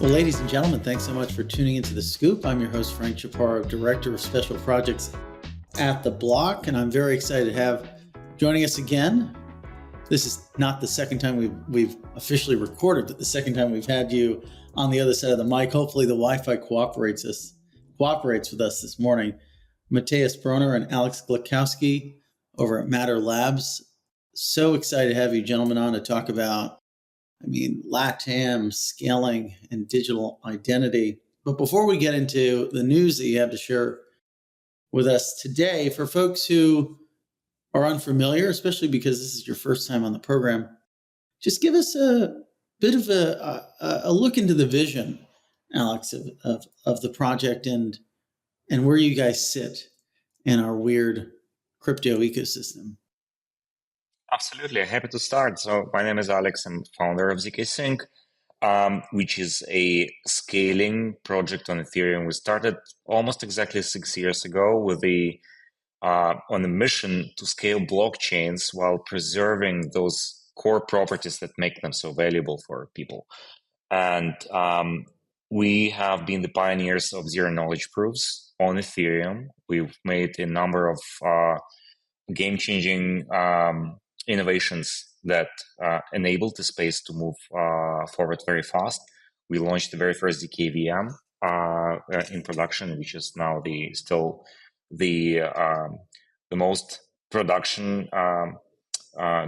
Well, ladies and gentlemen, thanks so much for tuning into The Scoop. I'm your host, Frank Chaparro, Director of Special Projects at The Block, and I'm very excited to have joining us again. This is not the second time we've officially recorded, but the second time we've had you on the other side of the mic. Hopefully the Wi-Fi cooperates with us this morning. Matthias Broner and Alex Gluchowski over at Matter Labs. So excited to have you gentlemen on to talk about LATAM, scaling, and digital identity. But before we get into the news that you have to share with us today, for folks who are unfamiliar, especially because this is your first time on the program, just give us a bit of a look into the vision, Alex, of the project and where you guys sit in our weird crypto ecosystem. Absolutely. Happy to start. So my name is Alex. I'm founder of ZKsync, which is a scaling project on Ethereum. We started almost exactly 6 years ago with on a mission to scale blockchains while preserving those core properties that make them so valuable for people. And we have been the pioneers of zero knowledge proofs on Ethereum. We've made a number of game-changing innovations that enabled the space to move forward very fast. We launched the very first ZK in production, which is now still the most production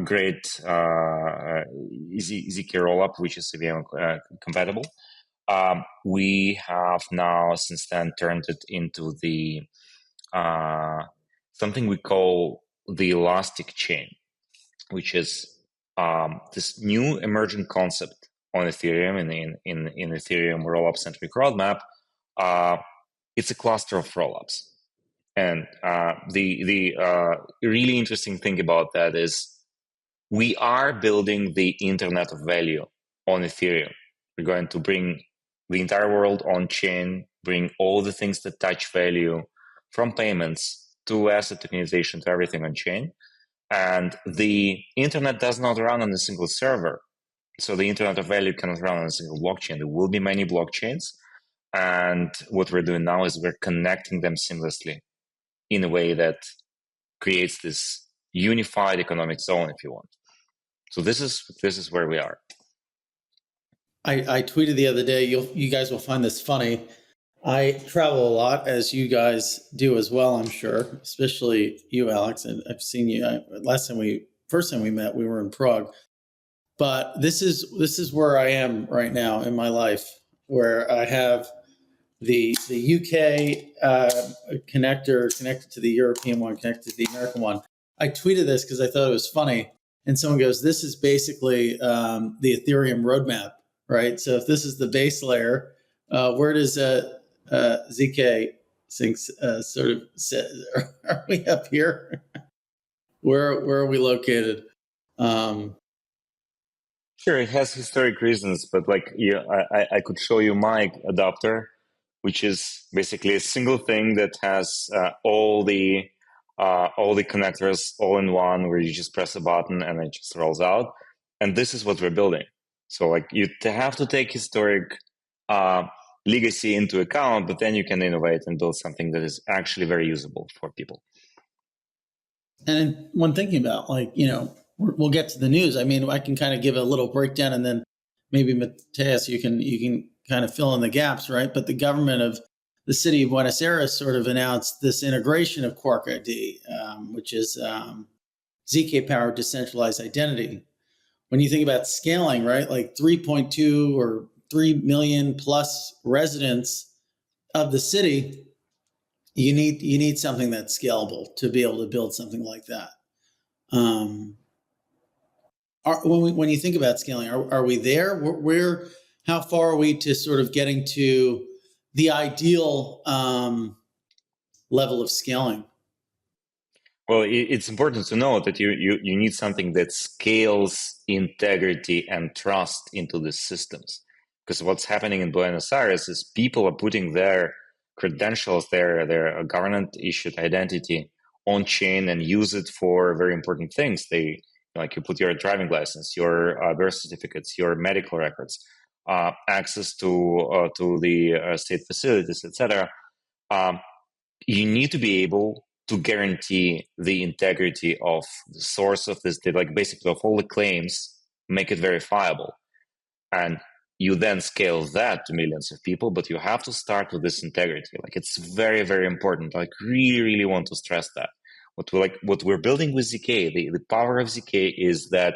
grade ZK rollup, which is CVM compatible. We have now since then turned it into the something we call the elastic chain, which is this new emerging concept on Ethereum and in Ethereum rollup-centric roadmap. It's a cluster of rollups. And the really interesting thing about that is we are building the Internet of Value on Ethereum. We're going to bring the entire world on-chain, bring all the things that touch value from payments to asset tokenization to everything on-chain. And the internet does not run on a single server. So the Internet of Value cannot run on a single blockchain. There will be many blockchains. And what we're doing now is we're connecting them seamlessly in a way that creates this unified economic zone, if you want. So this is where we are. I tweeted the other day, you guys will find this funny. I travel a lot, as you guys do as well, I'm sure, especially you, Alex. And I've seen you. First time we met, we were in Prague. But this is where I am right now in my life, where I have the UK connector connected to the European one, connected to the American one. I tweeted this because I thought it was funny. And someone goes, this is basically the Ethereum roadmap, right? So if this is the base layer, where does ZK syncs sort of sit? Are we up here? Where are we located? Sure, it has historic reasons, but I could show you my adapter, which is basically a single thing that has all the connectors all in one, where you just press a button and it just rolls out. And this is what we're building. So you have to take historic legacy into account, but then you can innovate and build something that is actually very usable for people. And when thinking about we'll get to the news. I can kind of give a little breakdown, and then maybe Matthias, you can kind of fill in the gaps, right? But the government of the city of Buenos Aires sort of announced this integration of Quark ID, which is ZK-powered decentralized identity. When you think about scaling, right, like 3.2 or 3 million plus residents of the city, you need something that's scalable to be able to build something like that. When you think about scaling, are we there? How far are we to sort of getting to the ideal level of scaling? Well, it's important to know that you need something that scales integrity and trust into the systems. Because what's happening in Buenos Aires is people are putting their credentials, their government-issued identity on chain and use it for very important things. You put your driving license, your birth certificates, your medical records. access to the state facilities, etc. You need to be able to guarantee the integrity of the source of this data, like basically of all the claims, make it verifiable. And you then scale that to millions of people, but you have to start with this integrity. Like, it's very, very important. Like, really, really want to stress that. What we're building with ZK, the power of ZK is that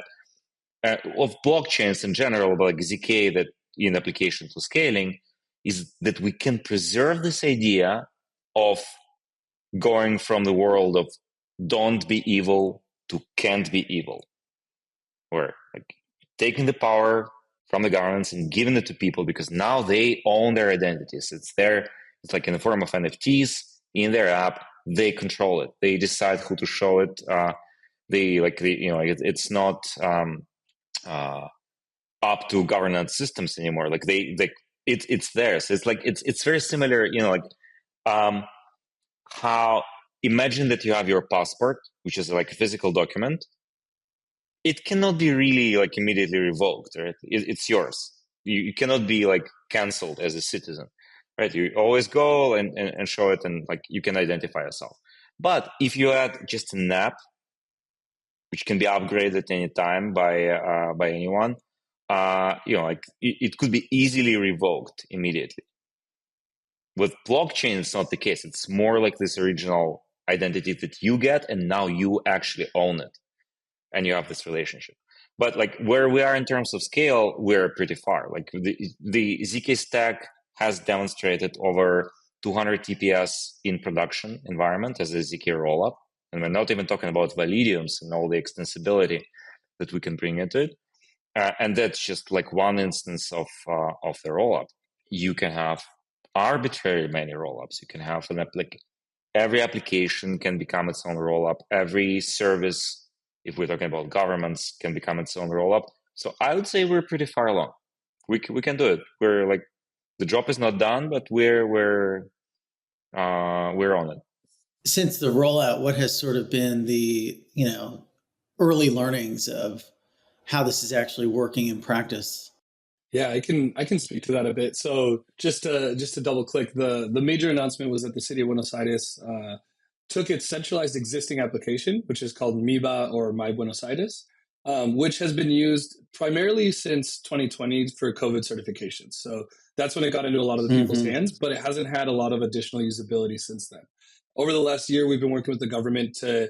of blockchains in general, but like ZK that in application to scaling, is that we can preserve this idea of going from the world of don't be evil to can't be evil, where like taking the power from the governments and giving it to people, because now they own their identities. It's like in the form of NFTs in their app. They control it. They decide who to show it. It's not up to governance systems anymore. Like it's theirs. It's very similar. How imagine that you have your passport, which is like a physical document. It cannot be really like immediately revoked, right? It's yours. You cannot be like canceled as a citizen, right? You always go and show it, and like you can identify yourself. But if you add just an app, which can be upgraded at any time by anyone, it could be easily revoked immediately. With blockchain, it's not the case. It's more like this original identity that you get, and now you actually own it, and you have this relationship. But like where we are in terms of scale, we're pretty far. Like the ZK stack has demonstrated over 200 TPS in production environment as a ZK rollup. And we're not even talking about validiums and all the extensibility that we can bring into it. And that's just like one instance of the rollup. You can have arbitrary many rollups. You can have every application can become its own rollup. Every service, if we're talking about governments, can become its own rollup. So I would say we're pretty far along. We can do it. We're like, the job is not done, but we're on it. Since the rollout, what has sort of been the early learnings of how this is actually working in practice? Yeah, I can speak to that a bit. So just to double click, the major announcement was that the city of Buenos Aires took its centralized existing application, which is called MIBA or My Buenos Aires, which has been used primarily since 2020 for COVID certifications. So that's when it got into a lot of the people's hands, but it hasn't had a lot of additional usability since then. Over the last year, we've been working with the government to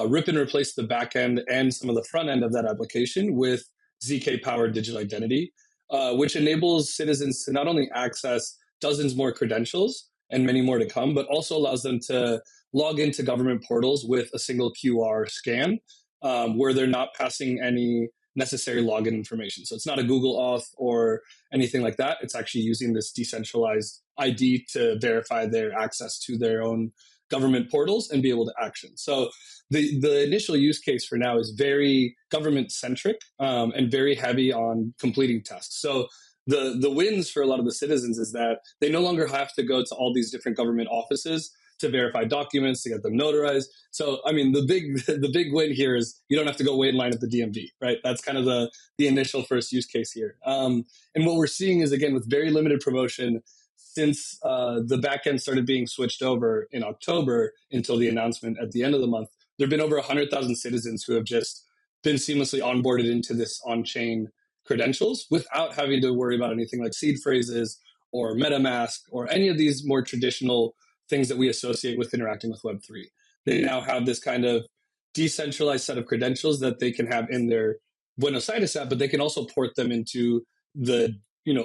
rip and replace the back end and some of the front end of that application with ZK-powered digital identity, which enables citizens to not only access dozens more credentials and many more to come, but also allows them to log into government portals with a single QR scan, where they're not passing any necessary login information. So it's not a Google Auth or anything like that. It's actually using this decentralized ID to verify their access to their own government portals and be able to action. So the initial use case for now is very government centric and very heavy on completing tasks. So the wins for a lot of the citizens is that they no longer have to go to all these different government offices to verify documents, to get them notarized. So, I mean, the big win here is you don't have to go wait in line at the DMV, right? That's kind of the initial first use case here. And what we're seeing is, again, with very limited promotion, since the backend started being switched over in October until the announcement at the end of the month, there have been over 100,000 citizens who have just been seamlessly onboarded into this on-chain credentials without having to worry about anything like seed phrases or MetaMask or any of these more traditional things that we associate with interacting with Web3. They now have this kind of decentralized set of credentials that they can have in their Buenos Aires app, but they can also port them into the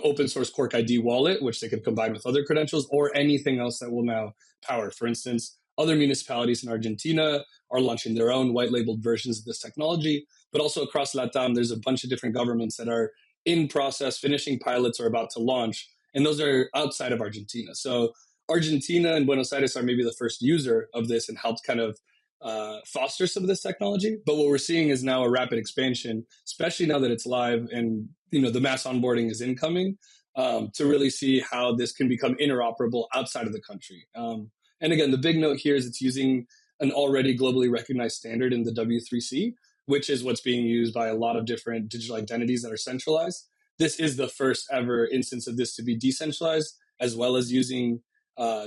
open source Cork ID wallet, which they can combine with other credentials or anything else that will now power. For instance, other municipalities in Argentina are launching their own white labeled versions of this technology, but also across LATAM, there's a bunch of different governments that are in process, finishing pilots or about to launch, and those are outside of Argentina. So Argentina and Buenos Aires are maybe the first user of this and helped kind of foster some of this technology. But what we're seeing is now a rapid expansion, especially now that it's live and the mass onboarding is incoming, to really see how this can become interoperable outside of the country. And again, the big note here is it's using an already globally recognized standard in the W3C, which is what's being used by a lot of different digital identities that are centralized. this is the first ever instance of this to be decentralized, as well as using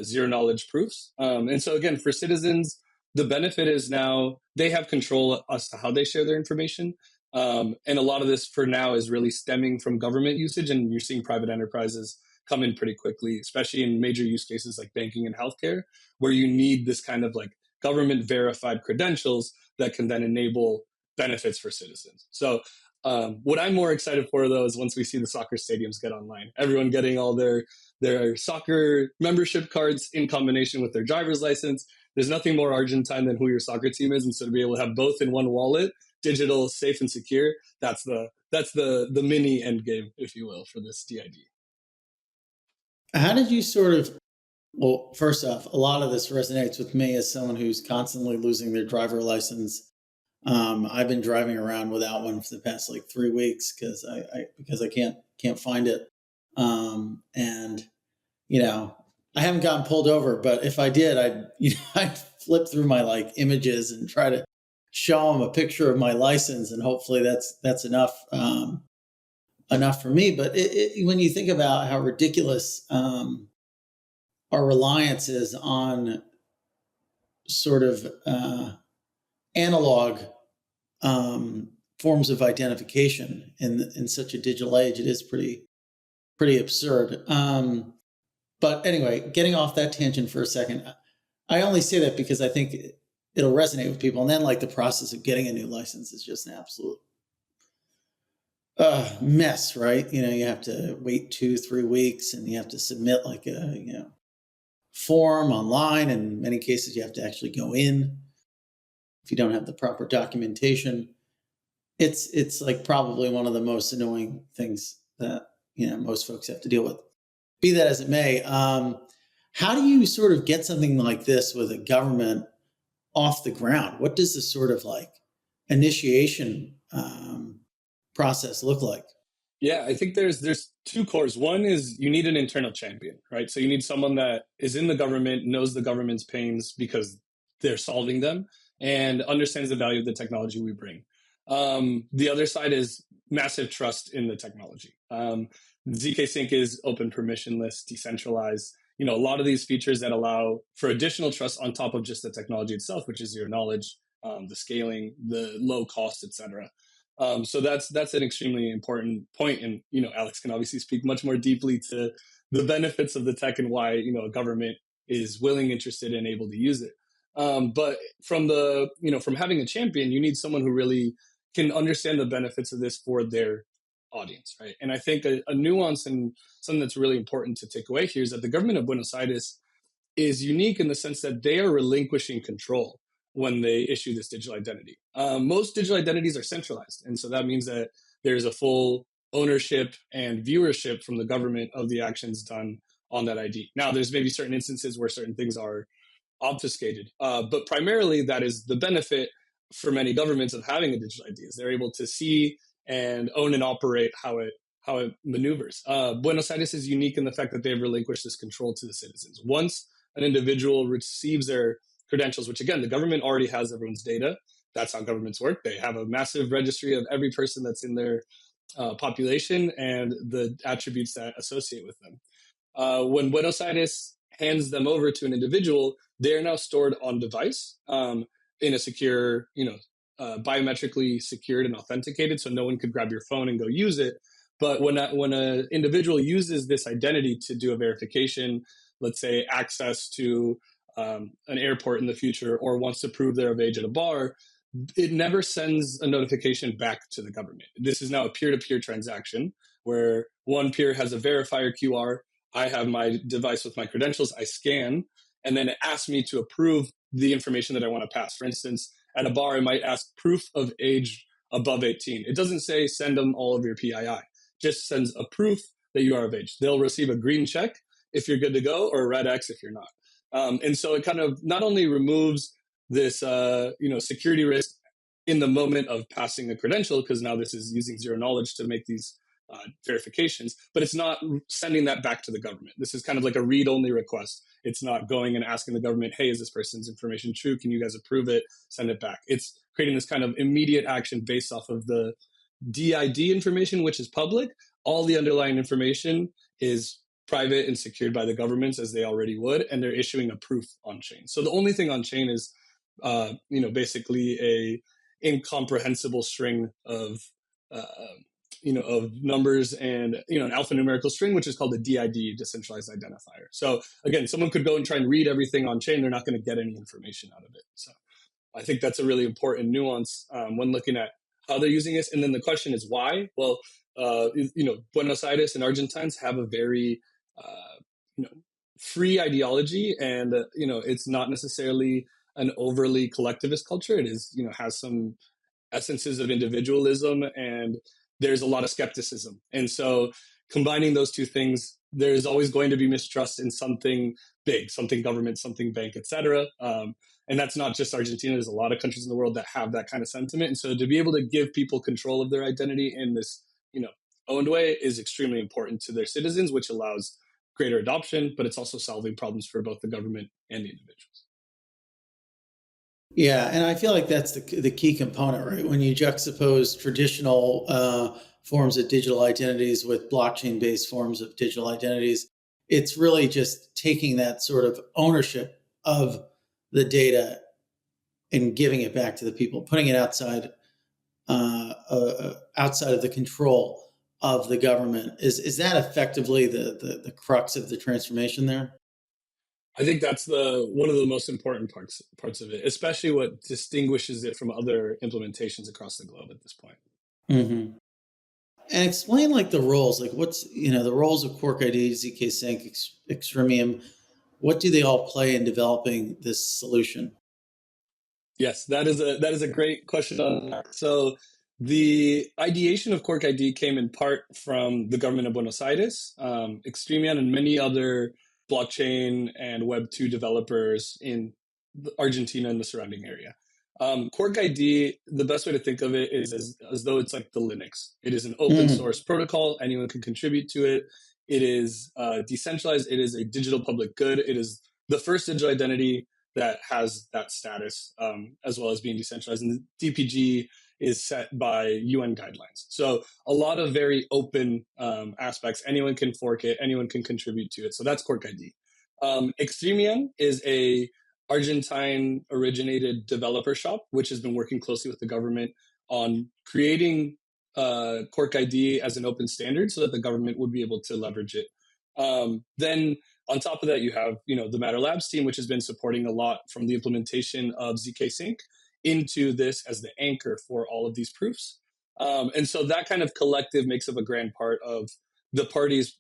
zero knowledge proofs. And so again, for citizens, the benefit is now they have control as to how they share their information. And a lot of this for now is really stemming from government usage, and you're seeing private enterprises come in pretty quickly, especially in major use cases like banking and healthcare, where you need this kind of like government verified credentials that can then enable benefits for citizens. So what I'm more excited for, though, is once we see the soccer stadiums get online, everyone getting all their soccer membership cards in combination with their driver's license. There's nothing more Argentine than who your soccer team is, and so to be able to have both in one wallet, digital, safe, and secure, that's the mini end game, if you will, for this DID. How did you sort of, well, first off, a lot of this resonates with me as someone who's constantly losing their driver license. I've been driving around without one for the past like 3 weeks because I can't find it. And you know, I haven't gotten pulled over, but if I did, I'd flip through my like images and try to show them a picture of my license, and hopefully that's enough for me. But when you think about how ridiculous our reliance is on sort of analog forms of identification in such a digital age, it is pretty absurd. But anyway, getting off that tangent for a second, I only say that because I think it'll resonate with people. And then like the process of getting a new license is just an absolute mess, right? You know, you have to wait 2-3 weeks, and you have to submit like a form online. And in many cases, you have to actually go in if you don't have the proper documentation. It's like probably one of the most annoying things that most folks have to deal with. Be that as it may, how do you sort of get something like this with a government off the ground? What does this sort of like initiation process look like? Yeah, I think there's two cores. One is you need an internal champion, right? So you need someone that is in the government, knows the government's pains because they're solving them, and understands the value of the technology we bring. The other side is massive trust in the technology. ZKsync is open, permissionless, decentralized. A lot of these features that allow for additional trust on top of just the technology itself, which is your knowledge, the scaling, the low cost, etc. So that's an extremely important point. And, Alex can obviously speak much more deeply to the benefits of the tech and why, a government is willing, interested, and able to use it. But from from having a champion, you need someone who really can understand the benefits of this for their audience, right? And I think a nuance and something that's really important to take away here is that the government of Buenos Aires is unique in the sense that they are relinquishing control when they issue this digital identity. Most digital identities are centralized. And so that means that there's a full ownership and viewership from the government of the actions done on that ID. Now, there's maybe certain instances where certain things are obfuscated, but primarily that is the benefit for many governments of having a digital ID is they're able to see and own and operate how it maneuvers. Buenos Aires is unique in the fact that they've relinquished this control to the citizens. Once an individual receives their credentials, which again, the government already has everyone's data. That's how governments work. They have a massive registry of every person that's in their population and the attributes that associate with them. When Buenos Aires hands them over to an individual, they are now stored on device in a secure, biometrically secured and authenticated, so no one could grab your phone and go use it. But when an individual uses this identity to do a verification, let's say access to an airport in the future, or wants to prove they're of age at a bar, it never sends a notification back to the government. This is now a peer-to-peer transaction where one peer has a verifier QR. I have my device with my credentials, I scan, and then it asks me to approve the information that I want to pass. For instance, at a bar, it might ask proof of age above 18. It doesn't say send them all of your PII, just sends a proof that you are of age. They'll receive a green check if you're good to go, or a red X if you're not. And so it kind of not only removes this security risk in the moment of passing a credential, because now this is using zero knowledge to make these verifications, but it's not sending that back to the government. This is kind of like a read-only request. It's not going and asking the government, hey, is this person's information true? Can you guys approve it? Send it back. It's creating this kind of immediate action based off of the DID information, which is public, all the underlying information is private and secured by the governments as they already would, and they're issuing a proof on chain. So the only thing on chain is, basically a incomprehensible string of, of numbers and, an alphanumerical string, which is called a DID, decentralized identifier. So again, someone could go and try and read everything on chain. They're not going to get any information out of it. So I think that's a really important nuance when looking at how they're using this. And then the question is why? Well, Buenos Aires and Argentines have a very, free ideology, and it's not necessarily an overly collectivist culture. It is, has some essences of individualism, and there's a lot of skepticism. And so combining those two things, there's always going to be mistrust in something big, something government, something bank, etc. And that's not just Argentina. There's a lot of countries in the world that have that kind of sentiment. And so to be able to give people control of their identity in this, owned way is extremely important to their citizens, which allows greater adoption, but it's also solving problems for both the government and the individuals. Yeah, and I feel like that's the key component, right? When you juxtapose traditional forms of digital identities with blockchain-based forms of digital identities, it's really just taking that sort of ownership of the data and giving it back to the people, putting it outside of the control of the government. Is that effectively the crux of the transformation there? I think that's one of the most important parts of it, especially what distinguishes it from other implementations across the globe at this point. Mm-hmm. And explain the roles, what's the roles of Quark ID, ZKsync, Extremium. What do they all play in developing this solution? Yes, that is a great question on that. So the ideation of Quark ID came in part from the government of Buenos Aires, Extremian, and many other blockchain and Web2 developers in Argentina and the surrounding area. Quark ID, the best way to think of it is as though it's like the Linux. It is an open source protocol. Anyone can contribute to it. It is decentralized. It is a digital public good. It is the first digital identity that has that status, as well as being decentralized. And the DPG is set by UN guidelines. So a lot of very open aspects. Anyone can fork it. Anyone can contribute to it. So that's Quark ID. Extremian is a Argentine originated developer shop, which has been working closely with the government on creating Quark ID as an open standard so that the government would be able to leverage it. Then on top of that, you have, the Matter Labs team, which has been supporting a lot from the implementation of ZKsync into this as the anchor for all of these proofs. And so that kind of collective makes up a grand part of the parties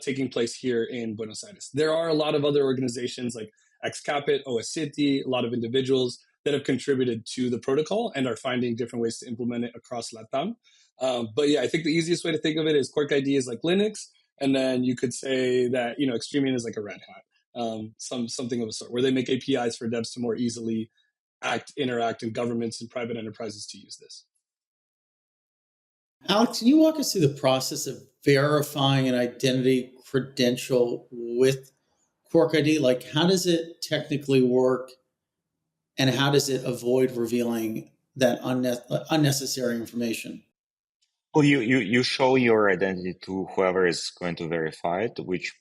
taking place here in Buenos Aires. There are a lot of other organizations like Excapit, OS City, a lot of individuals that have contributed to the protocol and are finding different ways to implement it across LATAM. But yeah, I think the easiest way to think of it is Quark ID is like Linux. And then you could say that, Extremian is like a Red Hat, something of a sort, where they make APIs for devs to more easily interact, and governments and private enterprises to use this. Alex, can you walk us through the process of verifying an identity credential with Quark ID? How does it technically work, and how does it avoid revealing that unnecessary information? Well, you show your identity to whoever is going to verify it, which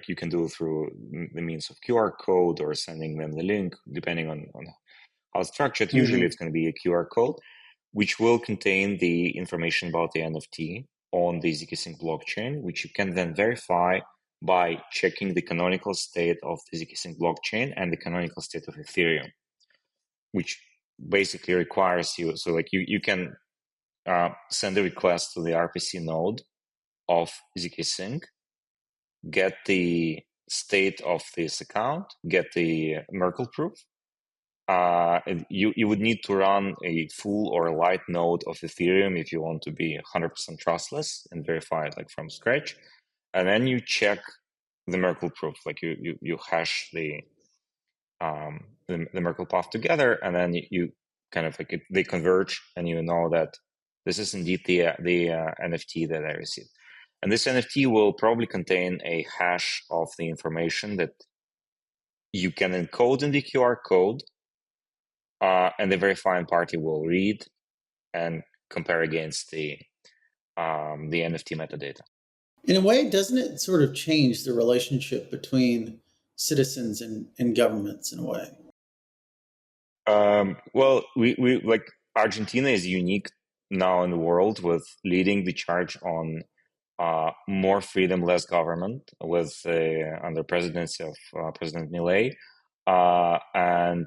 you can do through the means of QR code or sending them the link, depending on how it's structured. Mm-hmm. Usually it's going to be a QR code, which will contain the information about the NFT on the ZKsync blockchain, which you can then verify by checking the canonical state of the ZKsync blockchain and the canonical state of Ethereum, which basically requires you. So you can send a request to the RPC node of ZKsync, get the state of this account, get the Merkle proof. And you would need to run a full or light node of Ethereum if you want to be 100% trustless and verify it from scratch. And then you check the Merkle proof, you hash the Merkle path together, and then you kind of they converge, and you know that this is indeed the NFT that I received. And this NFT will probably contain a hash of the information that you can encode in the QR code, and the verifying party will read and compare against the the NFT metadata. In a way, doesn't it sort of change the relationship between citizens and governments in a way? Well, we like Argentina is unique now in the world with leading the charge on more freedom, less government with under presidency of President Milei. And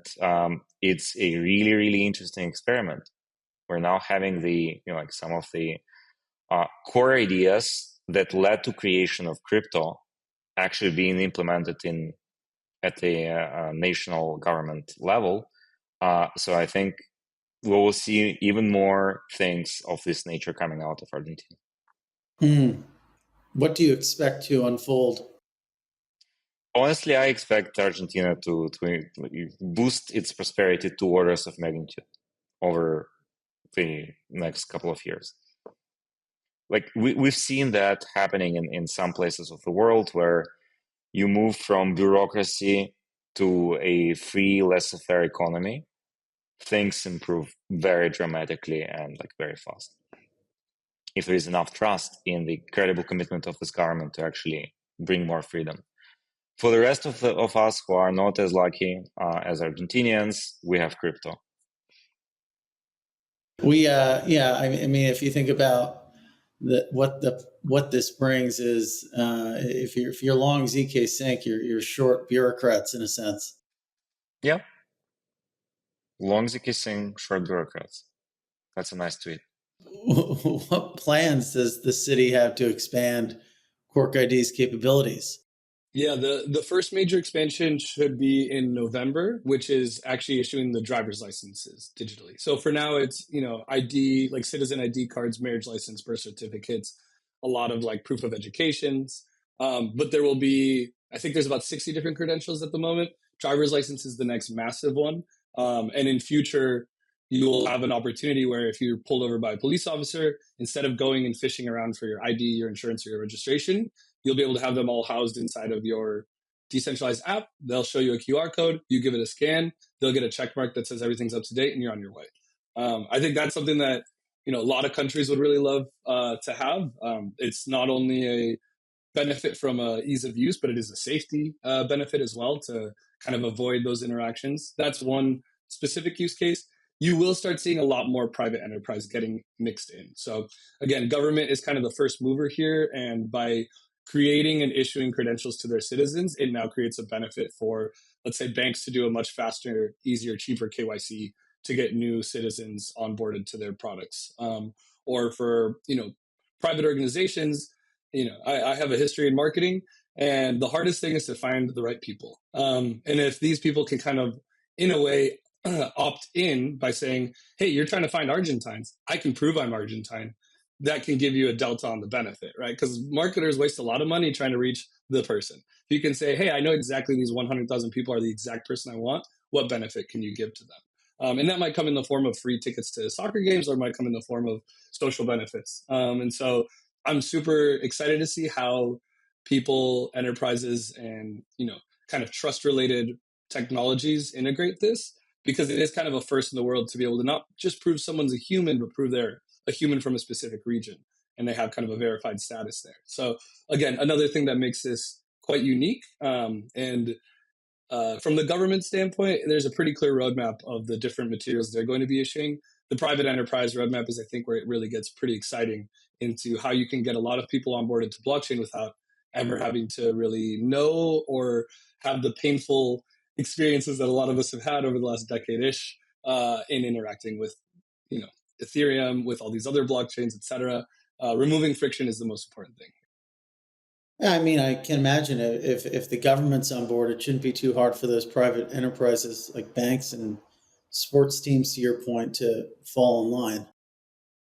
it's a really, really interesting experiment. We're now having like some of the core ideas that led to creation of crypto actually being implemented at the national government level. So I think we will see even more things of this nature coming out of Argentina. What do you expect to unfold? Honestly, I expect Argentina to boost its prosperity to orders of magnitude over the next couple of years. Like we've seen that happening in some places of the world where you move from bureaucracy to a free, laissez-faire economy. Things improve very dramatically and like very fast. If there is enough trust in the credible commitment of this government to actually bring more freedom. For the rest of us who are not as lucky as Argentinians, we have crypto. I mean, if you think about what this brings is, if you're long ZKsync, you're short bureaucrats in a sense. Yeah. Long ZKsync, short bureaucrats. That's a nice tweet. What plans does the city have to expand Cork ID's capabilities? Yeah, the first major expansion should be in November, which is actually issuing the driver's licenses digitally. So for now, it's ID, like citizen ID cards, marriage license, birth certificates, a lot of like proof of educations. But there will be, I think there's about 60 different credentials at the moment. Driver's license is the next massive one, and in future, you will have an opportunity where if you're pulled over by a police officer, instead of going and fishing around for your ID, your insurance, or your registration, you'll be able to have them all housed inside of your decentralized app. They'll show you a QR code. You give it a scan. They'll get a check mark that says everything's up to date and you're on your way. I think that's something that a lot of countries would really love to have. It's not only a benefit from ease of use, but it is a safety benefit as well to kind of avoid those interactions. That's one specific use case. You will start seeing a lot more private enterprise getting mixed in. So again, government is kind of the first mover here, and by creating and issuing credentials to their citizens, it now creates a benefit for, let's say, banks to do a much faster, easier, cheaper KYC to get new citizens onboarded to their products. Or for, private organizations, I have a history in marketing, and the hardest thing is to find the right people. And if these people can kind of, in a way, opt in by saying, hey, you're trying to find Argentines, I can prove I'm Argentine. That can give you a delta on the benefit, right? Because marketers waste a lot of money trying to reach the person. If you can say, hey, I know exactly these 100,000 people are the exact person I want, what benefit can you give to them? And that might come in the form of free tickets to soccer games, or it might come in the form of social benefits. And so I'm super excited to see how people, enterprises, and kind of trust-related technologies integrate this, because it is kind of a first in the world to be able to not just prove someone's a human, but prove they're a human from a specific region and they have kind of a verified status there. So again, another thing that makes this quite unique. And from the government standpoint, there's a pretty clear roadmap of the different materials they're going to be issuing. The private enterprise roadmap is, I think, where it really gets pretty exciting into how you can get a lot of people onboarded to blockchain without ever having to really know or have the painful experiences that a lot of us have had over the last decade-ish in interacting with, Ethereum, with all these other blockchains, etc. Removing friction is the most important thing. I mean, I can imagine if the government's on board, it shouldn't be too hard for those private enterprises like banks and sports teams, to your point, to fall in line.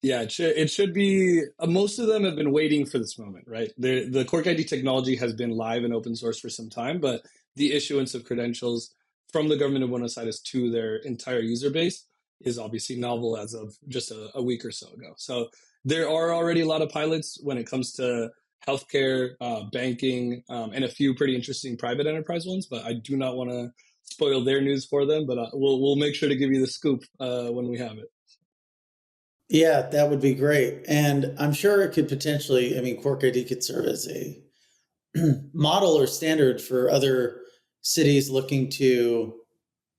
Yeah, it should be. Most of them have been waiting for this moment, right? The Cork ID technology has been live and open source for some time, but the issuance of credentials from the government of Buenos Aires to their entire user base is obviously novel as of just a week or so ago. So there are already a lot of pilots when it comes to healthcare, banking, and a few pretty interesting private enterprise ones, but I do not want to spoil their news for them, but we'll make sure to give you the scoop when we have it. Yeah, that would be great. And I'm sure it could potentially, I mean, Cork ID could serve as a model or standard for other cities looking to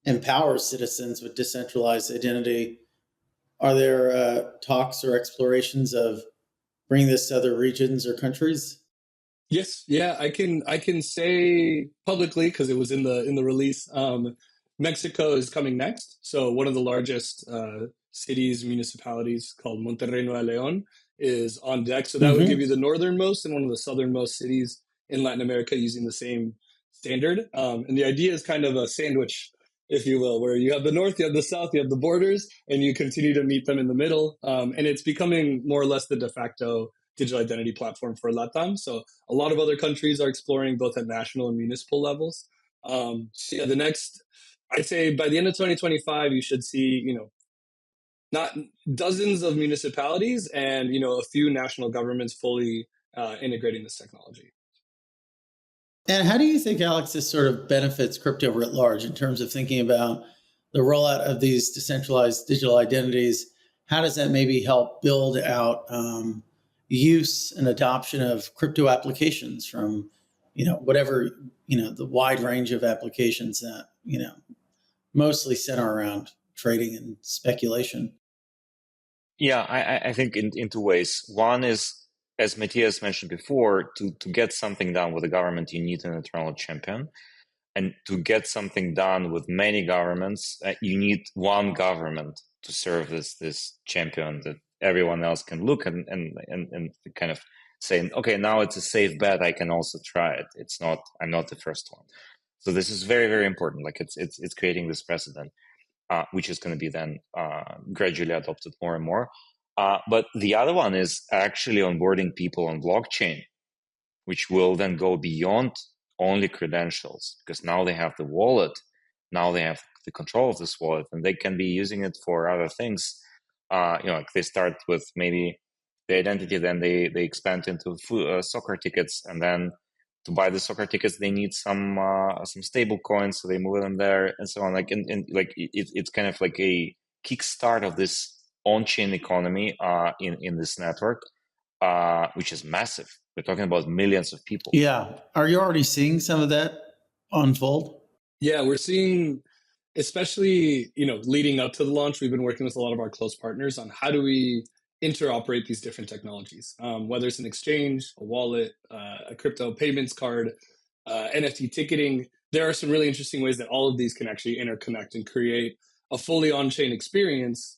empower citizens with decentralized identity. Are there talks or explorations of bringing this to other regions or countries? Yes, yeah, I can say publicly because it was in the release. Mexico is coming next. So one of the largest cities, municipalities called Monterrey Nuevo León is on deck. So that would give Mm-hmm. you the northernmost and one of the southernmost cities in Latin America using the same standard. And the idea is kind of a sandwich, if you will, where you have the north, you have the south, you have the borders, and you continue to meet them in the middle. And it's becoming more or less the de facto digital identity platform for LATAM. So a lot of other countries are exploring both at national and municipal levels. So yeah, the next, I'd say by the end of 2025, you should see, not dozens of municipalities and, a few national governments fully integrating this technology. And how do you think, Alex, this sort of benefits crypto writ large in terms of thinking about the rollout of these decentralized digital identities? How does that maybe help build out use and adoption of crypto applications from, whatever, the wide range of applications that, mostly center around trading and speculation? Yeah, I think in two ways. One is, as Matthias mentioned before, to get something done with the government, you need an internal champion. And to get something done with many governments, you need one government to serve this champion that everyone else can look and kind of say, okay, now it's a safe bet. I can also try it. I'm not the first one. So this is very, very important. Like it's creating this precedent, which is going to be then gradually adopted more and more. But the other one is actually onboarding people on blockchain, which will then go beyond only credentials, because now they have the wallet, now they have the control of this wallet, and they can be using it for other things. Like they start with maybe the identity, then they expand into soccer tickets, and then to buy the soccer tickets, they need some stable coins, so they move them there, and so on. Like it's kind of like a kickstart of this on-chain economy in this network, which is massive. We're talking about millions of people. Yeah. Are you already seeing some of that unfold? Yeah, we're seeing, especially, leading up to the launch, we've been working with a lot of our close partners on how do we interoperate these different technologies, whether it's an exchange, a wallet, a crypto payments card, NFT ticketing. There are some really interesting ways that all of these can actually interconnect and create a fully on-chain experience,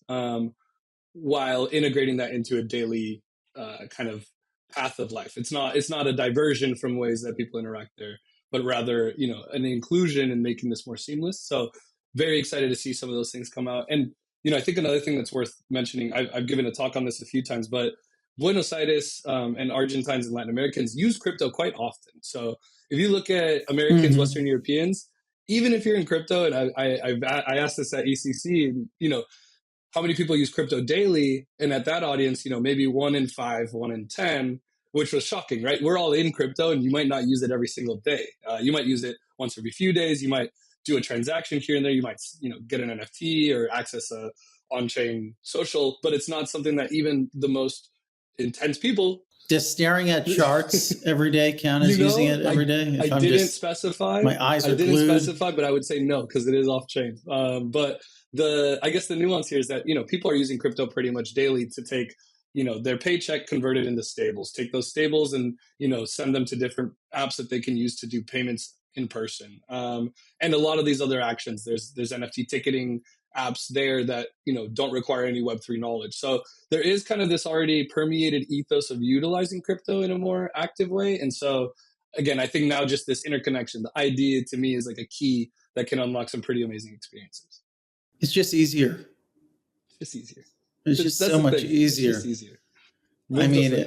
while integrating that into a daily kind of path of life. It's not a diversion from ways that people interact there, but rather, an inclusion and making this more seamless. So very excited to see some of those things come out. And, I think another thing that's worth mentioning, I've given a talk on this a few times, but Buenos Aires and Argentines and Latin Americans use crypto quite often. So if you look at Americans, Mm-hmm. Western Europeans, even if you're in crypto, and I asked this at ECC, how many people use crypto daily? And at that audience, maybe 1 in 5, 1 in 10, which was shocking, right? We're all in crypto and you might not use it every single day. You might use it once every few days. You might do a transaction here and there. You might, get an NFT or access a on-chain social, but it's not something that even the most intense people. Does staring at charts every day count as using it every day? I didn't specify. My eyes are I didn't glued. specify, but I would say no because it is off-chain. But I guess the nuance here is that people are using crypto pretty much daily to take their paycheck converted into stables, take those stables and send them to different apps that they can use to do payments in person, and a lot of these other actions. There's NFT ticketing apps there that don't require any Web3 knowledge. So there is kind of this already permeated ethos of utilizing crypto in a more active way. And so again, I think now just this interconnection, the idea to me is like a key that can unlock some pretty amazing experiences. It's just easier. It's just easier. It's just so much easier. It's just easier. I mean,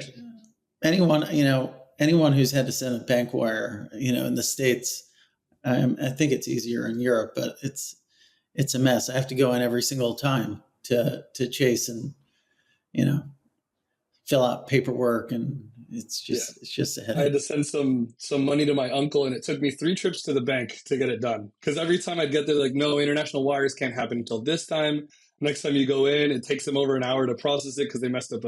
anyone who's had to send a bank wire, in the States, I think it's easier in Europe, but it's a mess. I have to go in every single time to chase and, fill out paperwork, and it's just a headache. I had to send some money to my uncle, and it took me 3 trips to the bank to get it done. Because every time I'd get there, like, no, international wires can't happen until this time. Next time you go in, it takes them over an hour to process it because they messed up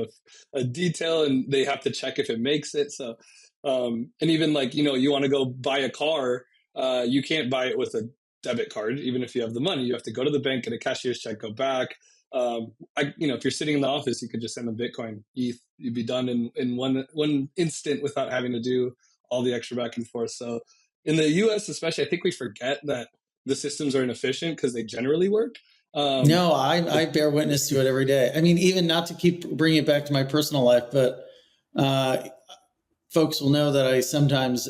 a detail and they have to check if it makes it. So, and even like, you want to go buy a car, you can't buy it with a debit card. Even if you have the money, you have to go to the bank, get a cashier's check, go back. If you're sitting in the office, you could just send them Bitcoin, ETH. You'd be done in one instant without having to do all the extra back and forth. So in the US, especially, I think we forget that the systems are inefficient because they generally work. No, I bear witness to it every day. I mean, even not to keep bringing it back to my personal life, but folks will know that I sometimes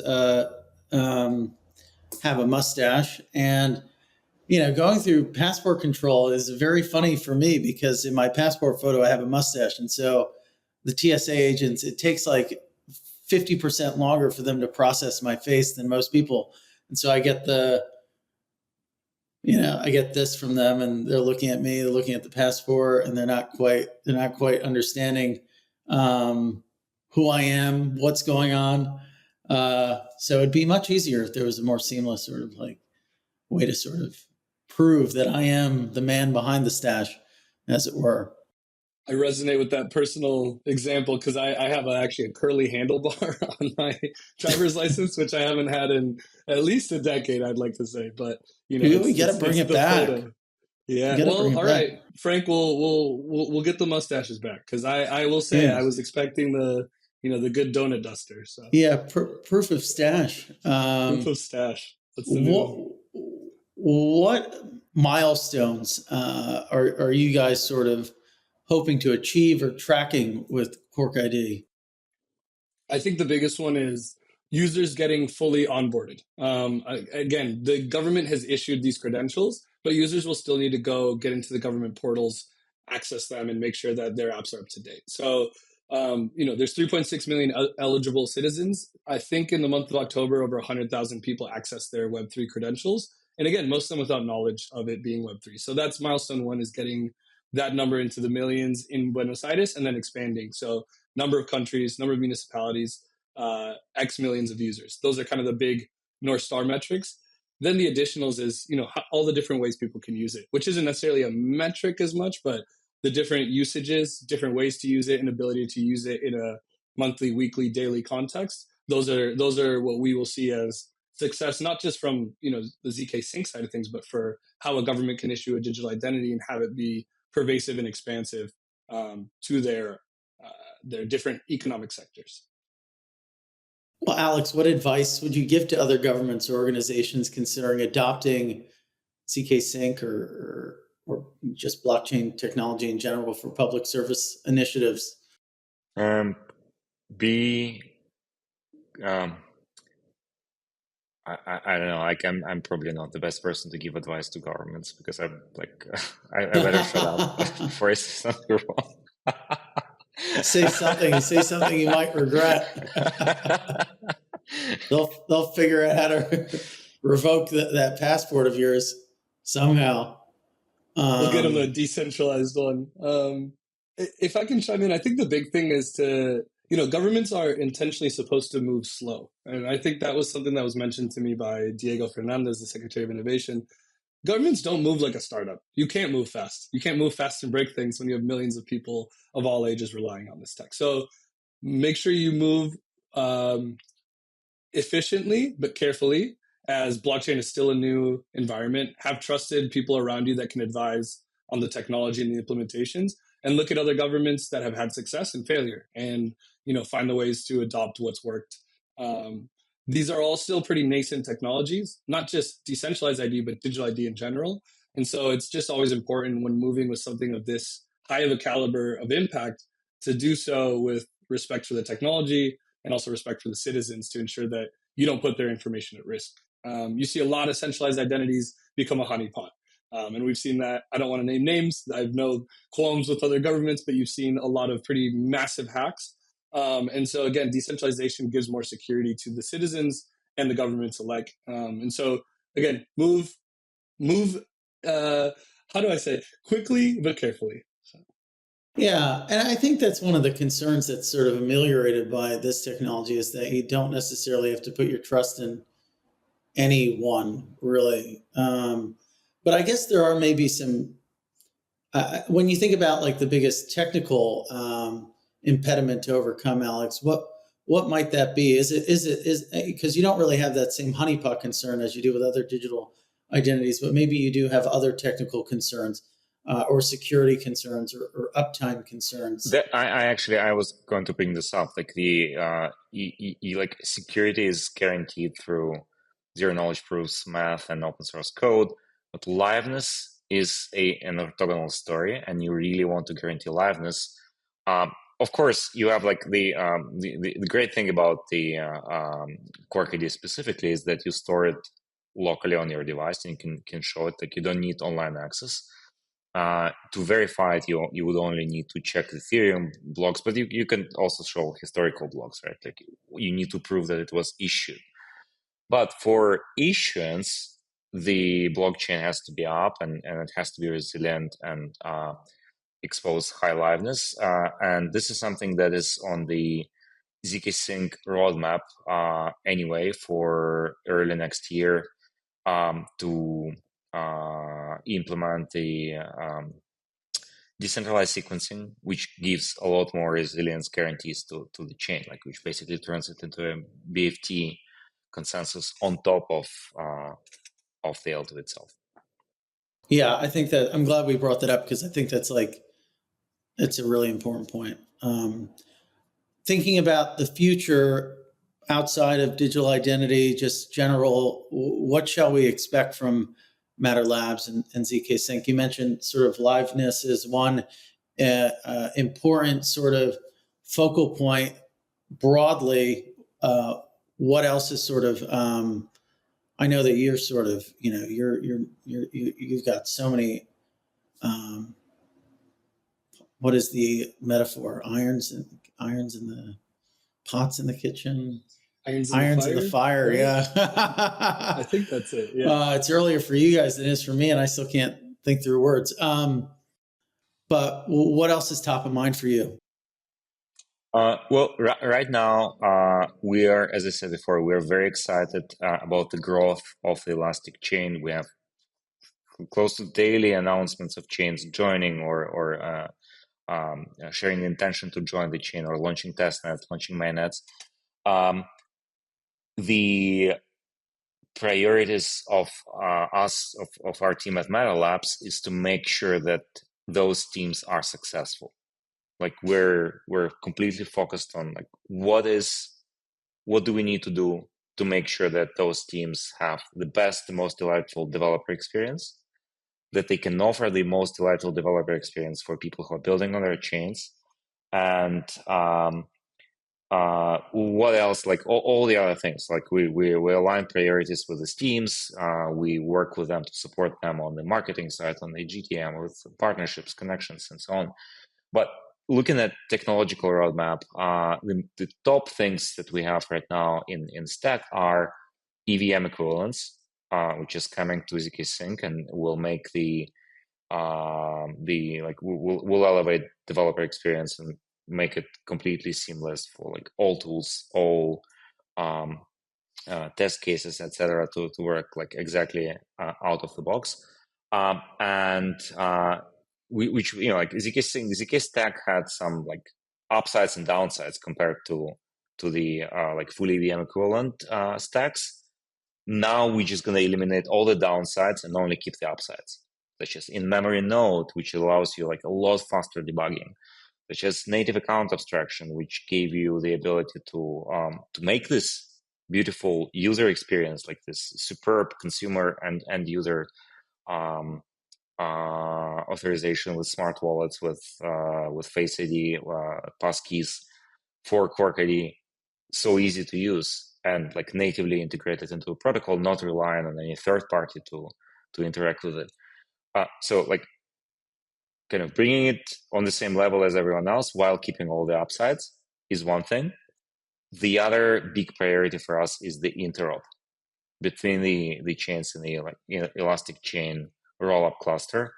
have a mustache, and going through passport control is very funny for me because in my passport photo I have a mustache, and so the TSA agents, it takes like 50% longer for them to process my face than most people, and so I get I get this from them, and they're looking at me, they're looking at the passport, and they're not quite understanding who I am, what's going on. So it'd be much easier if there was a more seamless sort of like way to sort of prove that I am the man behind the stash, as it were. I resonate with that personal example because I have actually a curly handlebar on my driver's license, which I haven't had in at least a decade, I'd like to say. But we got to bring it back. Photo. Yeah. Well, all right, Frank. We'll get the mustaches back because I will say I was expecting the good donut duster. So yeah, proof of stash. Proof of stash. That's the new what milestones are you guys sort of hoping to achieve or tracking with Cork ID? I think the biggest one is users getting fully onboarded. Again, the government has issued these credentials, but users will still need to go get into the government portals, access them, and make sure that their apps are up to date. So, there's 3.6 million eligible citizens. I think in the month of October, over 100,000 people access their Web3 credentials. And again, most of them without knowledge of it being Web3. So that's milestone one, is getting that number into the millions in Buenos Aires and then expanding. So number of countries, number of municipalities, X millions of users. Those are kind of the big North Star metrics. Then the additionals is, all the different ways people can use it, which isn't necessarily a metric as much, but the different usages, different ways to use it, and ability to use it in a monthly, weekly, daily context. Those are what we will see as success, not just from the ZKsync side of things, but for how a government can issue a digital identity and have it be pervasive and expansive to their different economic sectors. Well, Alex, what advice would you give to other governments or organizations considering adopting ZKsync or just blockchain technology in general for public service initiatives? I don't know. Like I'm probably not the best person to give advice to governments because I'm like I better shut up before I say something wrong. Say something you might regret. They'll figure out how to revoke that passport of yours somehow. We'll get them a decentralized one. If I can chime in, I think the big thing is governments are intentionally supposed to move slow. And I think that was something that was mentioned to me by Diego Fernandez, the Secretary of Innovation. Governments don't move like a startup. You can't move fast. You can't move fast and break things when you have millions of people of all ages relying on this tech. So make sure you move efficiently, but carefully, as blockchain is still a new environment. Have trusted people around you that can advise on the technology and the implementations, and look at other governments that have had success and failure, and find the ways to adopt what's worked. These are all still pretty nascent technologies, not just decentralized ID, but digital ID in general. And so it's just always important when moving with something of this high of a caliber of impact to do so with respect for the technology and also respect for the citizens, to ensure that you don't put their information at risk. You see a lot of centralized identities become a honeypot. And we've seen that. I don't want to name names. I have no qualms with other governments, but you've seen a lot of pretty massive hacks. And so again, decentralization gives more security to the citizens and the governments alike. And so again, move, how do I say, quickly but carefully. So. Yeah, and I think that's one of the concerns that's sort of ameliorated by this technology, is that you don't necessarily have to put your trust in anyone, really. But I guess there are maybe some when you think about like the biggest technical impediment to overcome, Alex, what might that be? Is because you don't really have that same honeypot concern as you do with other digital identities, but maybe you do have other technical concerns or security concerns or uptime concerns. I was going to bring this up. Like like security is guaranteed through zero knowledge proofs, math, and open source code, but liveness is an orthogonal story, and you really want to guarantee liveness. Of course, you have like the great thing about the Quark ID specifically is that you store it locally on your device, and you can show it. Like you don't need online access. To verify it, you would only need to check Ethereum blocks, but you can also show historical blocks, right? Like you need to prove that it was issued. But for issuance, the blockchain has to be up and it has to be resilient and expose high liveness. And this is something that is on the ZKsync roadmap anyway for early next year to implement the decentralized sequencing, which gives a lot more resilience guarantees to the chain, like which basically turns it into a BFT consensus on top of the L2 itself. Yeah, I think that I'm glad we brought that up because I think that's a really important point. Thinking about the future outside of digital identity, just general, what shall we expect from Matter Labs and ZKsync? You mentioned sort of liveness is one important sort of focal point. Broadly, what else is sort of? I know that you're sort of, you've got so many. What is the metaphor? Irons in the pots in the kitchen. Irons in the fire. Right? Yeah. I think that's it. Yeah. It's earlier for you guys than it is for me, and I still can't think through words. But what else is top of mind for you? Right now, we are, as I said before, we are very excited about the growth of the Elastic chain. We have close to daily announcements of chains joining or sharing the intention to join the chain or launching testnets, launching mainnets. The priorities of of our team at Matter Labs is to make sure that those teams are successful. Like we're completely focused on like what do we need to do to make sure that those teams have the best, the most delightful developer experience, that they can offer the most delightful developer experience for people who are building on their chains, and what else? Like all the other things. Like we align priorities with the teams. We work with them to support them on the marketing side, on the GTM, with partnerships, connections, and so on. But looking at technological roadmap, the top things that we have right now in stack are EVM equivalents, which is coming to ZKsync and will make we'll elevate developer experience and make it completely seamless for like all tools, all test cases, etc., to work like exactly out of the box. Which like ZK Stack had some like upsides and downsides compared to the like full EVM equivalent stacks. Now we're just going to eliminate all the downsides and only keep the upsides, such as in-memory node, which allows you like a lot faster debugging, such as native account abstraction, which gave you the ability to make this beautiful user experience, like this superb consumer and end user authorization with smart wallets, with Face ID, passkeys for Quark ID, so easy to use and like natively integrated into a protocol, not relying on any third party to interact with it. So like kind of bringing it on the same level as everyone else while keeping all the upsides is one thing. The other big priority for us is the interop between the chains in the Elastic chain rollup cluster.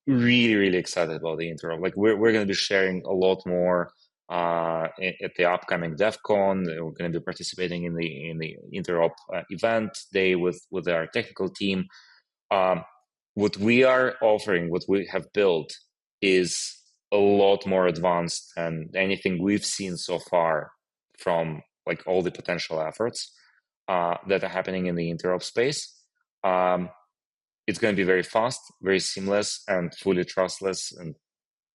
Really excited about the interop. Like we're going to be sharing a lot more at the upcoming DEF CON. We're going to be participating in the interop event day with our technical team. what we are offering, what we have built, is a lot more advanced than anything we've seen so far from like all the potential efforts that are happening in the interop space. It's going to be very fast, very seamless, and fully trustless and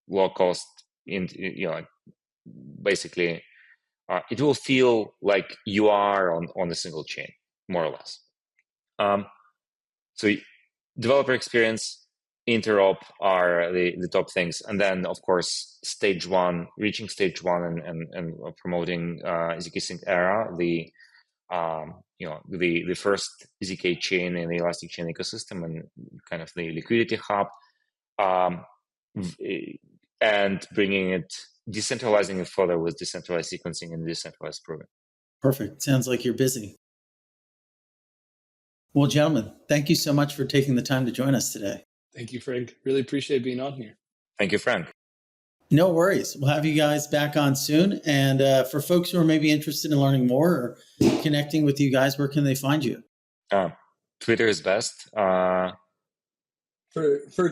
low cost. Basically, it will feel like you are on a single chain, more or less. So developer experience, interop are the top things. And then, of course, reaching stage one and promoting ZKsync Era, the first ZK chain in the Elastic Chain ecosystem and kind of the liquidity hub, and decentralizing it further with decentralized sequencing and decentralized proving. Perfect. Sounds like you're busy. Well, gentlemen, thank you so much for taking the time to join us today. Thank you, Frank. Really appreciate being on here. Thank you, Frank. No worries. We'll have you guys back on soon. And for folks who are maybe interested in learning more or connecting with you guys, where can they find you? Twitter is best. For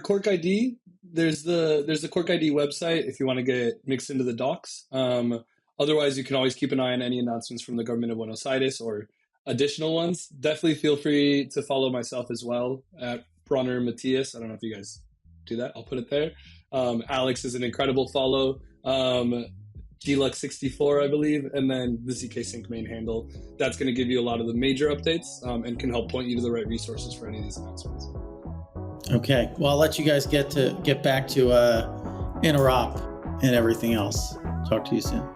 Cork ID, there's the Cork ID website if you want to get mixed into the docs. Otherwise, you can always keep an eye on any announcements from the government of Buenos Aires or additional ones. Definitely feel free to follow myself as well at Broner Matthias. I don't know if you guys do that. I'll put it there. Alex is an incredible follow. Glux64, I believe, and then the ZKsync main handle. That's going to give you a lot of the major updates and can help point you to the right resources for any of these announcements. Okay. Well, I'll let you guys get back to interop and everything else. Talk to you soon.